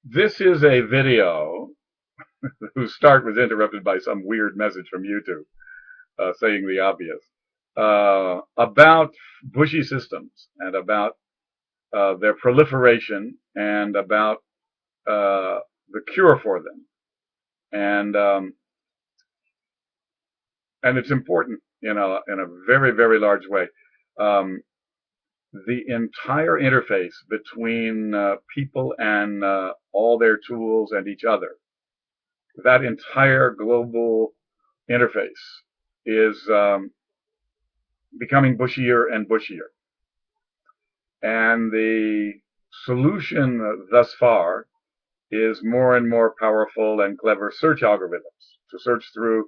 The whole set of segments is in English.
This is a video whose start was interrupted by some weird message from YouTube saying the obvious about bushy systems and about their proliferation and about the cure for them. And it's important in a very, very large way. The entire interface between people and all their tools and each other, that entire global interface is becoming bushier and bushier. And the solution thus far is more and more powerful and clever search algorithms to search through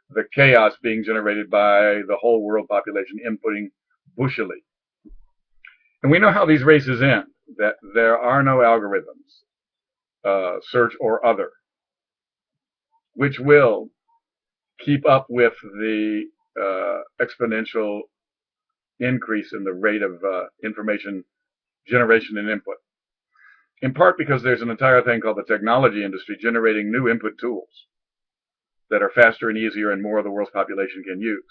the chaos being generated by the whole world population inputting bushily. And we know how these races end, that there are no algorithms, search or other, which will keep up with the exponential increase in the rate of information generation and input. In part because there's an entire thing called the technology industry generating new input tools that are faster and easier and more of the world's population can use.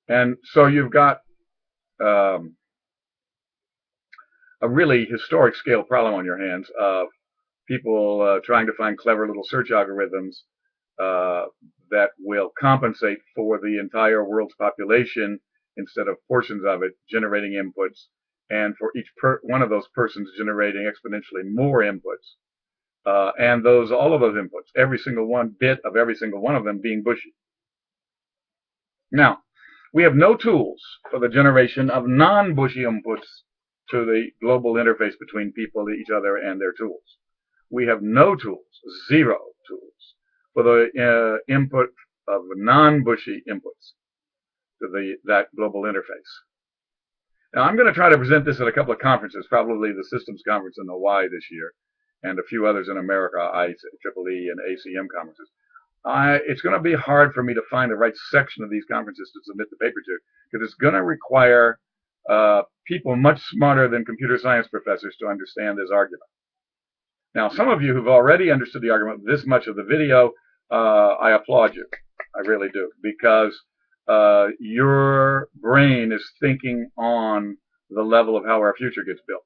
And so you've got a really historic scale problem on your hands of people trying to find clever little search algorithms that will compensate for the entire world's population instead of portions of it generating inputs, and for each one of those persons generating exponentially more inputs, and all of those inputs, every single bit of every single one of them being bushy. Now, we have no tools for the generation of non-bushy inputs to the global interface between people, each other, and their tools. We have no tools, zero tools, for the input of non-bushy inputs to that global interface. Now, I'm going to try to present this at a couple of conferences, probably the Systems Conference in Hawaii this year, and a few others in America, IEEE and ACM conferences. It's going to be hard for me to find the right section of these conferences to submit the paper to, because it's going to require people much smarter than computer science professors to understand this argument. Now, some of you who've already understood the argument this much of the video, I applaud you. I really do, because your brain is thinking on the level of how our future gets built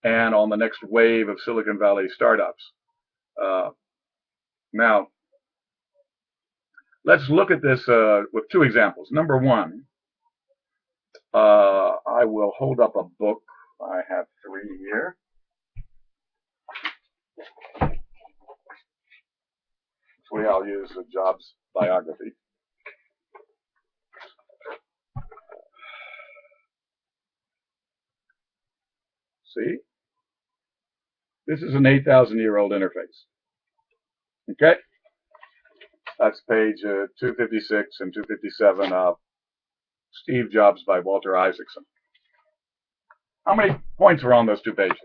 and on the next wave of Silicon Valley startups. Now, let's look at this with two examples. Number one, I will hold up a book. I have three here. This way I'll use the Jobs biography. See? This is an 8,000-year-old interface. Okay? That's page 256 and 257 of Steve Jobs by Walter Isaacson. How many points were on those two pages?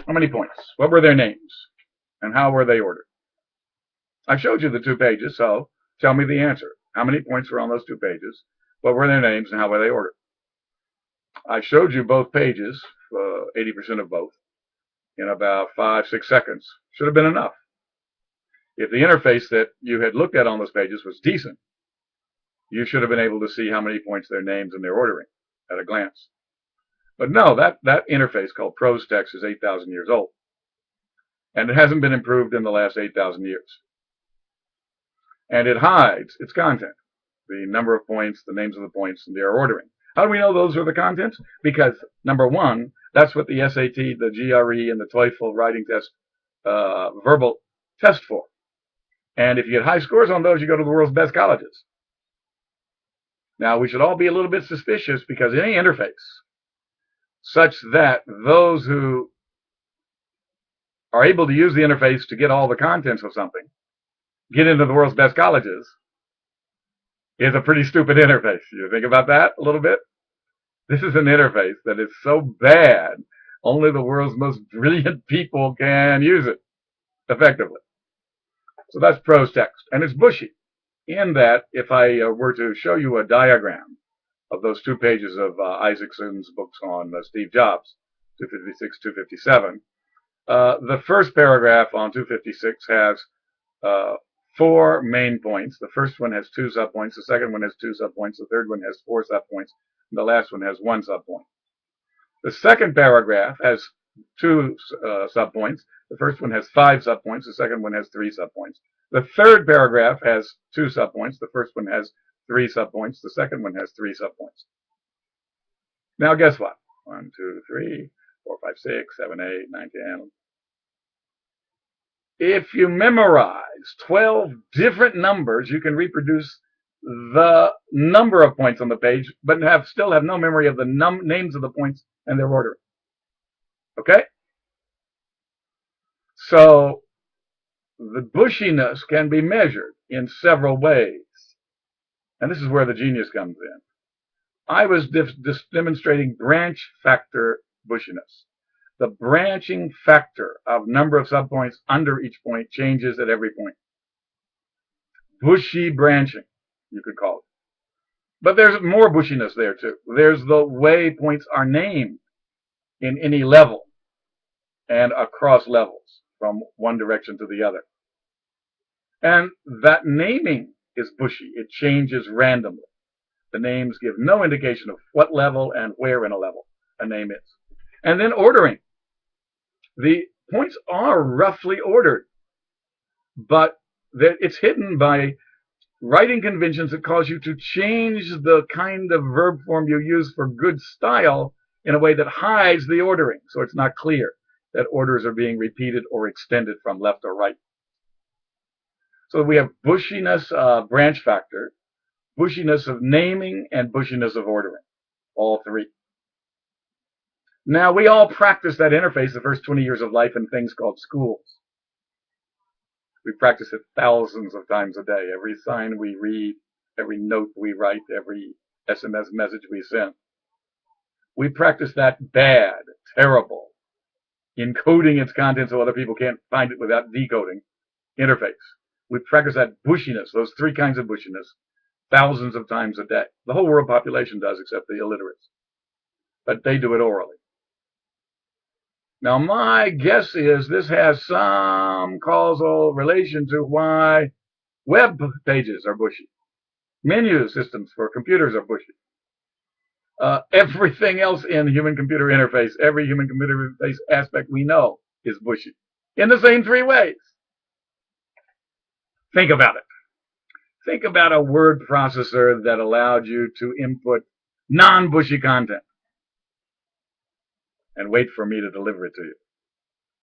How many points? What were their names? And how were they ordered? I showed you the two pages, so tell me the answer. How many points were on those two pages? What were their names and how were they ordered? I showed you both pages, 80% of both, in about 5-6 seconds. Should have been enough. If the interface that you had looked at on those pages was decent, you should have been able to see how many points their names and their ordering at a glance. But no, that interface called Prose-Text is 8,000 years old. And it hasn't been improved in the last 8,000 years. And it hides its content, the number of points, the names of the points, and their ordering. How do we know those are the contents? Because, number one, that's what the SAT, the GRE, and the TOEFL writing test, verbal test for. And if you get high scores on those, you go to the world's best colleges. Now, we should all be a little bit suspicious, because any interface such that those who are able to use the interface to get all the contents of something get into the world's best colleges is a pretty stupid interface. You think about that a little bit? This is an interface that is so bad, only the world's most brilliant people can use it effectively. So that's Prose-Text. And it's bushy in that if I were to show you a diagram of those 2 pages of Isaacson's books on Steve Jobs, 256, 257. The first paragraph on 256 has 4 main points. The first one has 2 subpoints. The second one has 2 subpoints. The third one has 4 subpoints. And the last one has 1 subpoint. The second paragraph has 2 subpoints. The first one has 5 subpoints. The second one has 3 subpoints. The third paragraph has 2 subpoints. The first one has 3 subpoints. The second one has 3 subpoints. Now guess what? 1, 2, 3, 4, 5, 6, 7, 8, 9, 10. If you memorize 12 different numbers, you can reproduce the number of points on the page, but still have no memory of the names of the points and their ordering. Okay? So the bushiness can be measured in several ways. And this is where the genius comes in. I was demonstrating branch factor bushiness. The branching factor of number of subpoints under each point changes at every point. Bushy branching, you could call it. But there's more bushiness there too. There's the way points are named in any level and across levels from one direction to the other. And that naming is bushy. It changes randomly. The names give no indication of what level and where in a level a name is. And then ordering. The points are roughly ordered, but it's hidden by writing conventions that cause you to change the kind of verb form you use for good style in a way that hides the ordering, so it's not clear that orders are being repeated or extended from left or right. So we have bushiness branch factor, bushiness of naming, and bushiness of ordering, all 3. Now, we all practice that interface the first 20 years of life in things called schools. We practice it thousands of times a day. Every sign we read, every note we write, every SMS message we send. We practice that bad, terrible, encoding its content so other people can't find it without decoding interface. We practice that bushiness, those 3 kinds of bushiness, thousands of times a day. The whole world population does, except the illiterates. But they do it orally. Now, my guess is this has some causal relation to why web pages are bushy. Menu systems for computers are bushy. Everything else in human-computer interface, every human-computer interface aspect we know is bushy. In the same 3 ways. Think about it. Think about a word processor that allowed you to input non-bushy content and wait for me to deliver it to you.